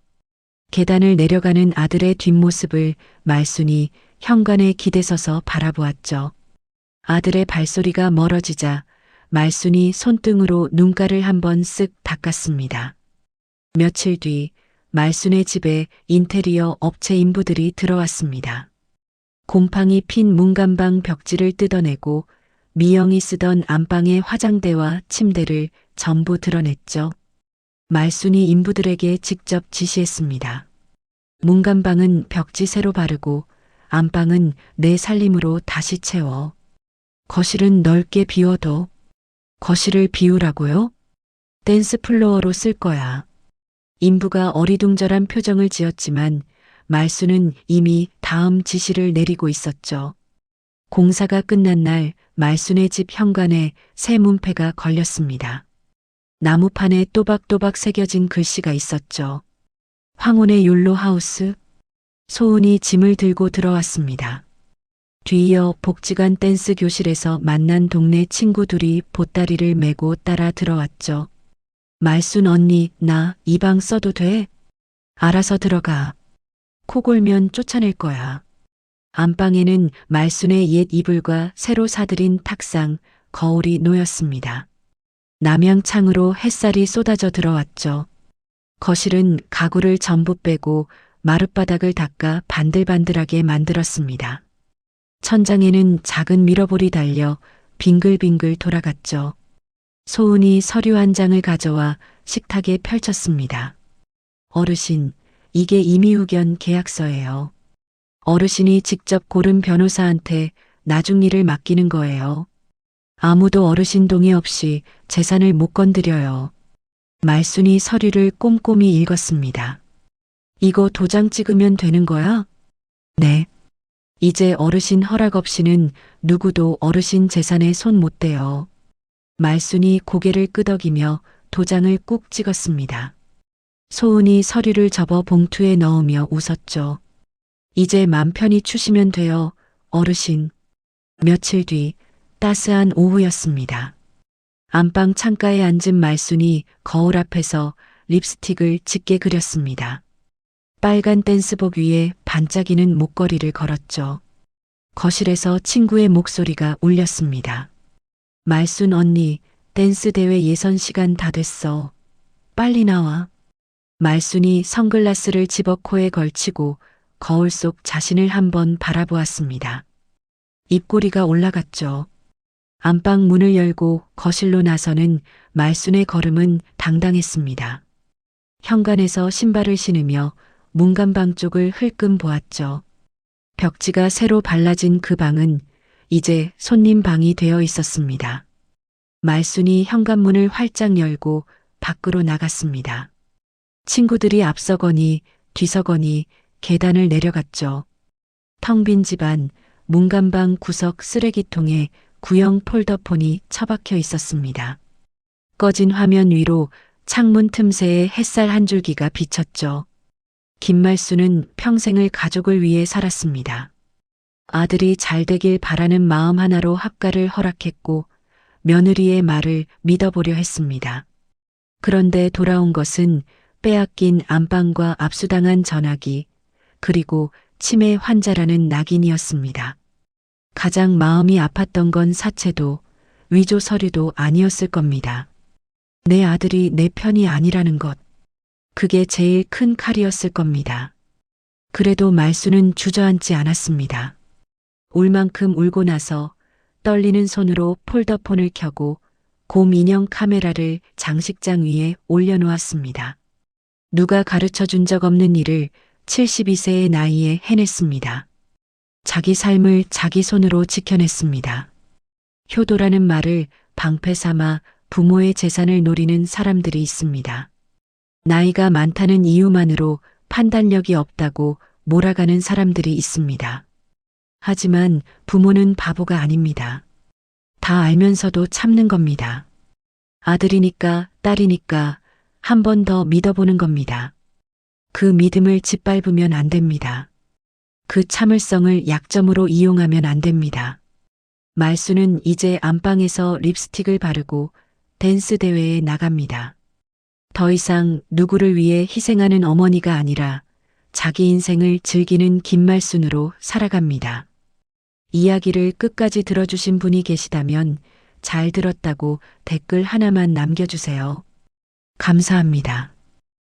계단을 내려가는 아들의 뒷모습을 말순이 현관에 기대서서 바라보았죠. 아들의 발소리가 멀어지자 말순이 손등으로 눈가를 한번 쓱 닦았습니다. 며칠 뒤 말순의 집에 인테리어 업체 인부들이 들어왔습니다. 곰팡이 핀 문간방 벽지를 뜯어내고 미영이 쓰던 안방의 화장대와 침대를 전부 드러냈죠. 말순이 인부들에게 직접 지시했습니다. 문간방은 벽지 새로 바르고 안방은 내 살림으로 다시 채워. 거실은 넓게 비워둬. 거실을 비우라고요? 댄스 플로어로 쓸 거야. 인부가 어리둥절한 표정을 지었지만 말순은 이미 다음 지시를 내리고 있었죠. 공사가 끝난 날 말순의 집 현관에 새 문패가 걸렸습니다. 나무판에 또박또박 새겨진 글씨가 있었죠. 황혼의 율로 하우스. 소은이 짐을 들고 들어왔습니다. 뒤이어 복지관 댄스 교실에서 만난 동네 친구들이 보따리를 메고 따라 들어왔죠. 말순 언니, 나 이 방 써도 돼? 알아서 들어가. 코 골면 쫓아낼 거야. 안방에는 말순의 옛 이불과 새로 사들인 탁상, 거울이 놓였습니다. 남향창으로 햇살이 쏟아져 들어왔죠. 거실은 가구를 전부 빼고 마룻바닥을 닦아 반들반들하게 만들었습니다. 천장에는 작은 미러볼이 달려 빙글빙글 돌아갔죠. 소은이 서류 한 장을 가져와 식탁에 펼쳤습니다. 어르신, 이게 임의후견 계약서예요. 어르신이 직접 고른 변호사한테 나중 일을 맡기는 거예요. 아무도 어르신 동의 없이 재산을 못 건드려요. 말순이 서류를 꼼꼼히 읽었습니다. 이거 도장 찍으면 되는 거야? 네. 이제 어르신 허락 없이는 누구도 어르신 재산에 손 못 대요. 말순이 고개를 끄덕이며 도장을 꾹 찍었습니다. 소은이 서류를 접어 봉투에 넣으며 웃었죠. 이제 맘 편히 추시면 돼요, 어르신. 며칠 뒤 따스한 오후였습니다. 안방 창가에 앉은 말순이 거울 앞에서 립스틱을 짙게 그렸습니다. 빨간 댄스복 위에 반짝이는 목걸이를 걸었죠. 거실에서 친구의 목소리가 울렸습니다. 말순 언니, 댄스 대회 예선 시간 다 됐어. 빨리 나와. 말순이 선글라스를 집어 코에 걸치고 거울 속 자신을 한번 바라보았습니다. 입꼬리가 올라갔죠. 안방 문을 열고 거실로 나서는 말순의 걸음은 당당했습니다. 현관에서 신발을 신으며 문간방 쪽을 흘끔 보았죠. 벽지가 새로 발라진 그 방은 이제 손님 방이 되어 있었습니다. 말순이 현관문을 활짝 열고 밖으로 나갔습니다. 친구들이 앞서거니 뒤서거니 계단을 내려갔죠. 텅 빈 집안, 문간방 구석 쓰레기통에 구형 폴더폰이 처박혀 있었습니다. 꺼진 화면 위로 창문 틈새에 햇살 한 줄기가 비쳤죠. 김말수는 평생을 가족을 위해 살았습니다. 아들이 잘 되길 바라는 마음 하나로 합가를 허락했고 며느리의 말을 믿어보려 했습니다. 그런데 돌아온 것은 빼앗긴 안방과 압수당한 전화기, 그리고 치매 환자라는 낙인이었습니다. 가장 마음이 아팠던 건 사체도 위조 서류도 아니었을 겁니다. 내 아들이 내 편이 아니라는 것. 그게 제일 큰 칼이었을 겁니다. 그래도 말수는 주저앉지 않았습니다. 울 만큼 울고 나서 떨리는 손으로 폴더폰을 켜고 곰 인형 카메라를 장식장 위에 올려놓았습니다. 누가 가르쳐 준 적 없는 일을 72세의 나이에 해냈습니다. 자기 삶을 자기 손으로 지켜냈습니다. 효도라는 말을 방패 삼아 부모의 재산을 노리는 사람들이 있습니다. 나이가 많다는 이유만으로 판단력이 없다고 몰아가는 사람들이 있습니다. 하지만 부모는 바보가 아닙니다. 다 알면서도 참는 겁니다. 아들이니까 딸이니까 한 번 더 믿어보는 겁니다. 그 믿음을 짓밟으면 안 됩니다. 그 참을성을 약점으로 이용하면 안 됩니다. 말수는 이제 안방에서 립스틱을 바르고 댄스 대회에 나갑니다. 더 이상 누구를 위해 희생하는 어머니가 아니라 자기 인생을 즐기는 김말순으로 살아갑니다. 이야기를 끝까지 들어주신 분이 계시다면 잘 들었다고 댓글 하나만 남겨주세요. 감사합니다.